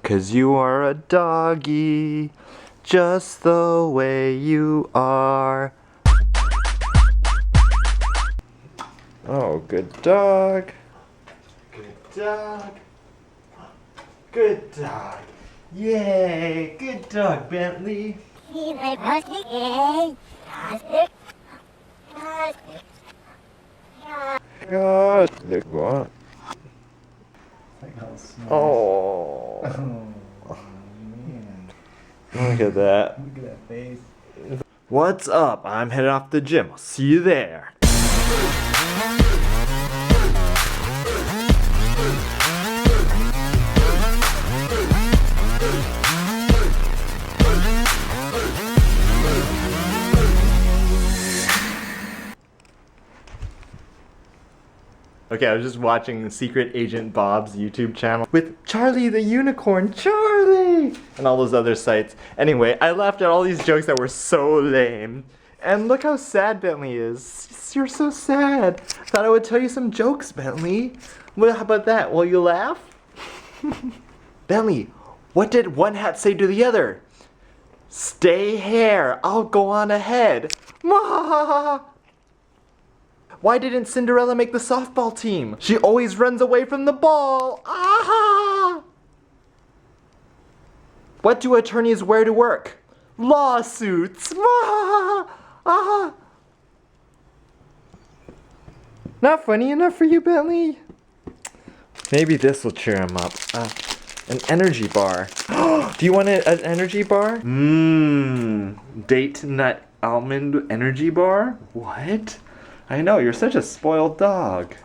'cause you are a doggy, just the way you are. Oh, good dog. Good dog. Good dog. Yay, good dog, Bentley. God, look what? Oh. Man. Look at that. Look at that face. What's up? I'm headed off the gym. I'll see you there. Okay, I was just watching Secret Agent Bob's YouTube channel with Charlie the Unicorn, Charlie! And all those other sites. Anyway, I laughed at all these jokes that were so lame. And look how sad Bentley is. You're so sad. Thought I would tell you some jokes, Bentley. Well, how about that? Will you laugh? Bentley, what did one hat say to the other? Stay here, I'll go on ahead. Mwahaha! Why didn't Cinderella make the softball team? She always runs away from the ball. Aha! What do attorneys wear to work? Lawsuits. Mwahaha! Aha! Not funny enough for you, Bentley? Maybe this will cheer him up. An energy bar. Do you want an energy bar? Date nut almond energy bar? What? I know, you're such a spoiled dog.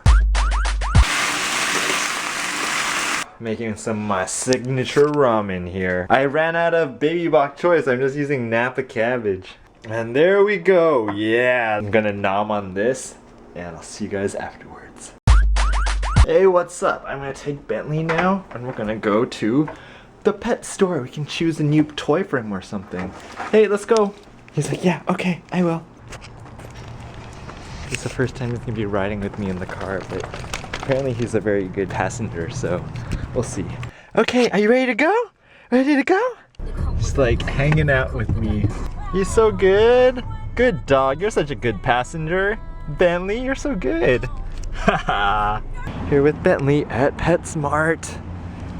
Making some of my signature ramen here. I ran out of baby bok choice, I'm just using Napa Cabbage. And there we go, yeah. I'm gonna nom on this, and I'll see you guys afterwards. Hey, what's up? I'm gonna take Bentley now, and we're gonna go to the pet store. We can choose a new toy for him or something. Hey, let's go. He's like, yeah, okay, I will. It's the first time he's gonna be riding with me in the car, but apparently he's a very good passenger, so we'll see. Okay, are you ready to go? Ready to go? Just like hanging out with me. He's so good. Good dog, you're such a good passenger. Bentley, you're so good. Haha. Here with Bentley at Petsmart.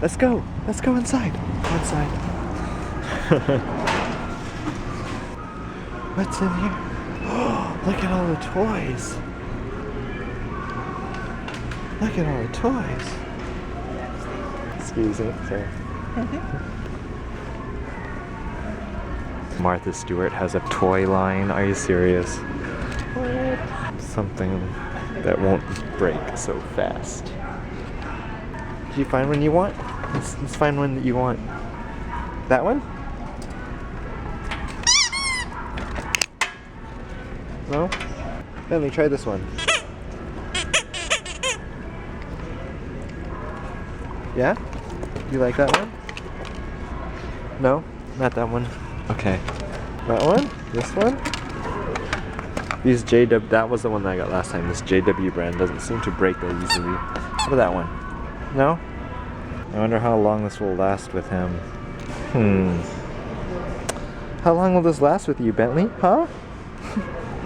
Let's go inside. Go inside. What's in here? Look at all the toys. Look at all the toys. Excuse me, sorry. Martha Stewart has a toy line. Are you serious? What? Something that won't break so fast. Did you find one you want? Let's find one that you want. That one? No? Bentley, try this one. Yeah? You like that one? No? Not that one? Okay. That one? This one? These JW, that was the one that I got last time. This JW brand doesn't seem to break that easily. What about that one? No? I wonder how long this will last with him. How long will this last with you, Bentley? Huh?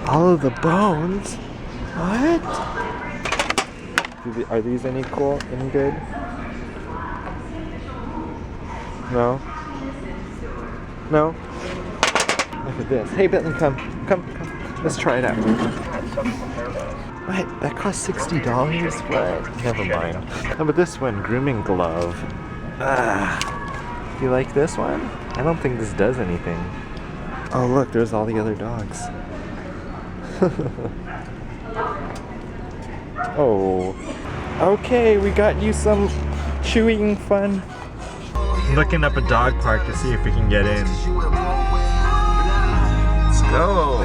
All of the bones? What? Are these any cool? Any good? No? No? Look at this. Hey Bentley, come. Let's try it out. What? That cost $60? What? Never mind. How about this one? Grooming glove. You like this one? I don't think this does anything. Oh look, there's all the other dogs. Oh. Okay, we got you some chewing fun. Looking up a dog park to see if we can get in. Let's go.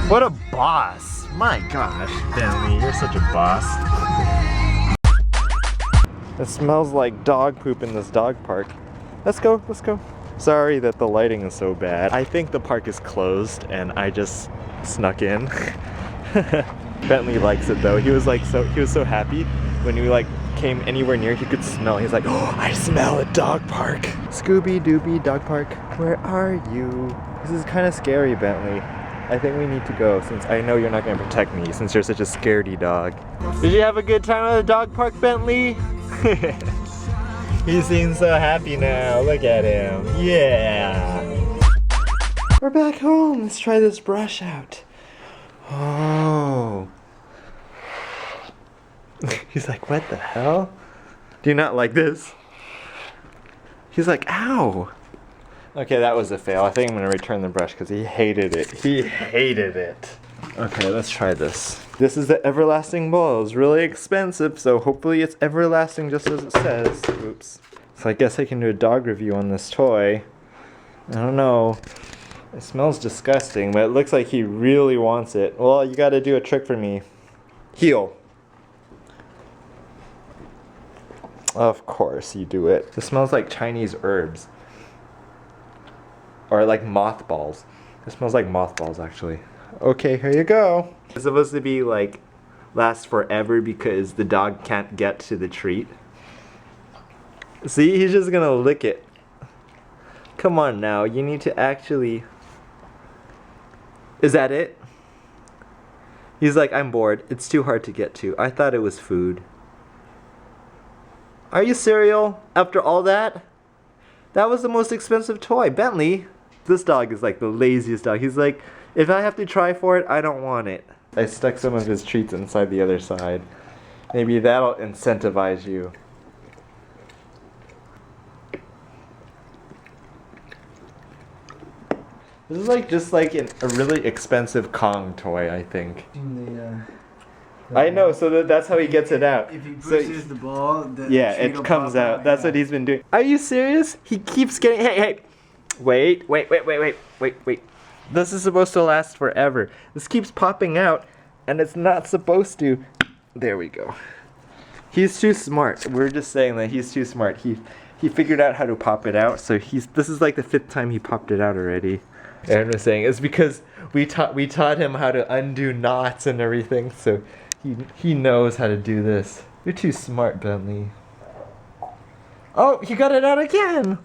What a boss. My gosh, Bentley, you're such a boss. It smells like dog poop in this dog park. Let's go. Sorry that the lighting is so bad. I think the park is closed and I just snuck in. Bentley likes it though. He was so happy when we like came anywhere near, he could smell. He's like, oh, I smell a dog park. Scooby-Dooby dog park, where are you? This is kind of scary, Bentley. I think we need to go since I know you're not going to protect me since you're such a scaredy dog. Did you have a good time at the dog park, Bentley? He seems so happy now. Look at him. Yeah. We're back home. Let's try this brush out. Oh. He's like, what the hell? Do you not like this? He's like, ow. Okay, that was a fail. I think I'm gonna return the brush because he hated it. He hated it. Okay, let's try this. This is the everlasting ball. It's really expensive, so hopefully it's everlasting just as it says. Oops. So I guess I can do a dog review on this toy. I don't know. It smells disgusting, but it looks like he really wants it. Well, you gotta do a trick for me. Heel. Of course you do it. It smells like Chinese herbs. Or like mothballs. It smells like mothballs actually. Okay, here you go. It's supposed to be like last forever because the dog can't get to the treat. See, he's just gonna lick it. Come on now, you need to actually... Is that it? He's like, I'm bored. It's too hard to get to. I thought it was food. Are you cereal? After all that? That was the most expensive toy. Bentley. This dog is like the laziest dog. He's like, if I have to try for it, I don't want it. I stuck some of his treats inside the other side. Maybe that'll incentivize you. This is like just like a really expensive Kong toy, I think. I know, so that's how he gets it out. If he pushes the ball, yeah, it comes out. That's what he's been doing. Are you serious? He keeps getting... Hey! Wait. This is supposed to last forever. This keeps popping out, and it's not supposed to. There we go. He's too smart. We're just saying that he's too smart. He figured out how to pop it out, so this is like the 5th time he popped it out already. And I'm just saying, it's because we taught him how to undo knots and everything, so he knows how to do this. You're too smart, Bentley. Oh, he got it out again!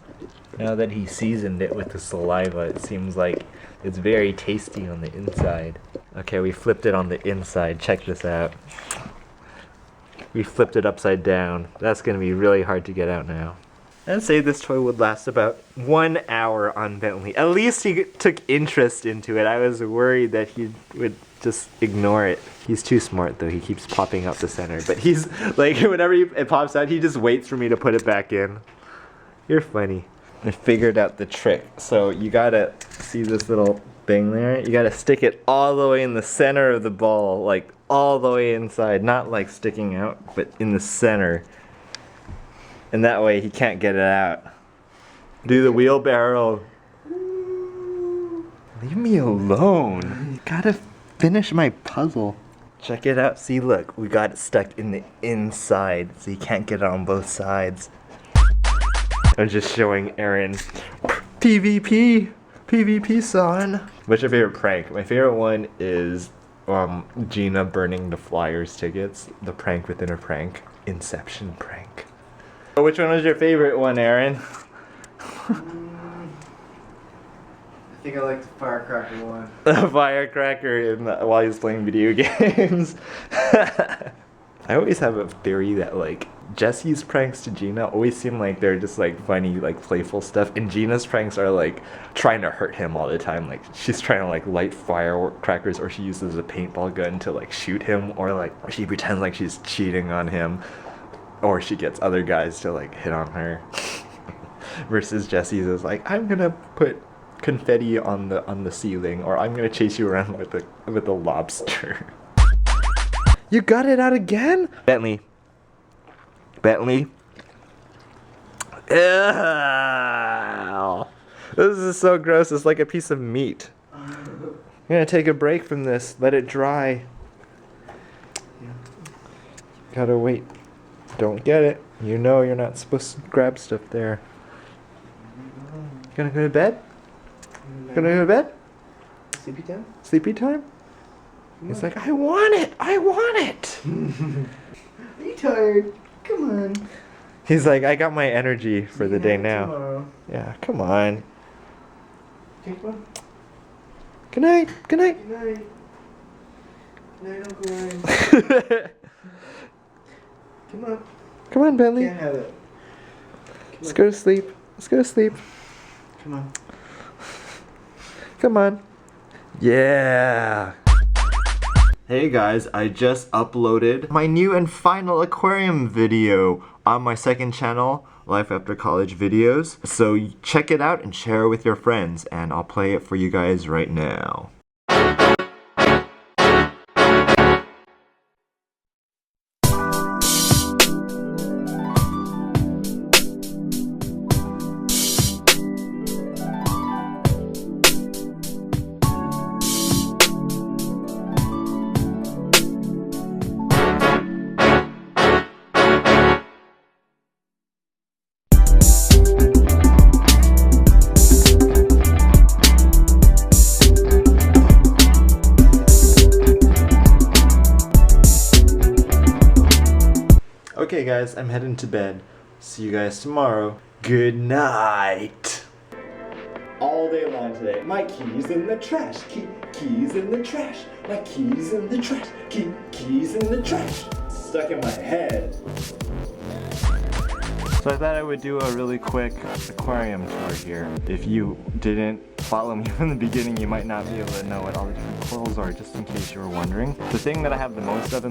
Now that he seasoned it with the saliva, it seems like it's very tasty on the inside. Okay, we flipped it on the inside. Check this out. We flipped it upside down. That's gonna be really hard to get out now. I'd say this toy would last about 1 hour on Bentley. At least he took interest into it. I was worried that he would just ignore it. He's too smart though. He keeps popping out the center. But he's like, whenever it pops out, he just waits for me to put it back in. You're funny. I figured out the trick. So you gotta see this little thing there? You gotta stick it all the way in the center of the ball. Like all the way inside. Not like sticking out, but in the center. And that way he can't get it out. Do the wheelbarrow. Leave me alone. You gotta finish my puzzle. Check it out. See, look. We got it stuck in the inside. So you can't get it on both sides. I'm just showing Aaron. PvP. PvP, son. What's your favorite prank? My favorite one is Gina burning the Flyers tickets. The prank within a prank. Inception prank. Which one was your favorite one, Aaron? I think I like the Firecracker one. The Firecracker while he's playing video games. I always have a theory that like Jesse's pranks to Gina always seem like they're just like funny, like playful stuff, and Gina's pranks are like trying to hurt him all the time. Like she's trying to like light firecrackers, or she uses a paintball gun to like shoot him, or like she pretends like she's cheating on him. Or she gets other guys to like hit on her. Versus Jesse's is like, I'm gonna put confetti on the ceiling, or I'm gonna chase you around with a lobster. You got it out again? Bentley. Ew. This is so gross. It's like a piece of meat. I'm gonna take a break from this. Let it dry. Gotta wait. Don't get it. You know you're not supposed to grab stuff there. You gonna go to bed? Gonna go to bed? Sleepy time? Sleepy time? He's like, I want it! I want it! Are you tired? Come on. He's like, I got my energy for the You can day have it now. tomorrow. Yeah, come on. Okay, come on. Good night. Good night. Good night. Good night, Uncle Ryan. Come on. Come on, Bentley. Can't have it. Let's go to sleep. Let's go to sleep. Come on. Come on. Yeah. Hey guys, I just uploaded my new and final aquarium video on my second channel, Life After College Videos. So check it out and share it with your friends, and I'll play it for you guys right now. Okay guys, I'm heading to bed. See you guys tomorrow. Good night. All day long today. My keys in the trash. Keys in the trash. My keys in the trash. Keys in the trash. Stuck in my head. So I thought I would do a really quick aquarium tour here. If you didn't follow me from the beginning, you might not be able to know what all the different corals are, just in case you were wondering. The thing that I have the most of in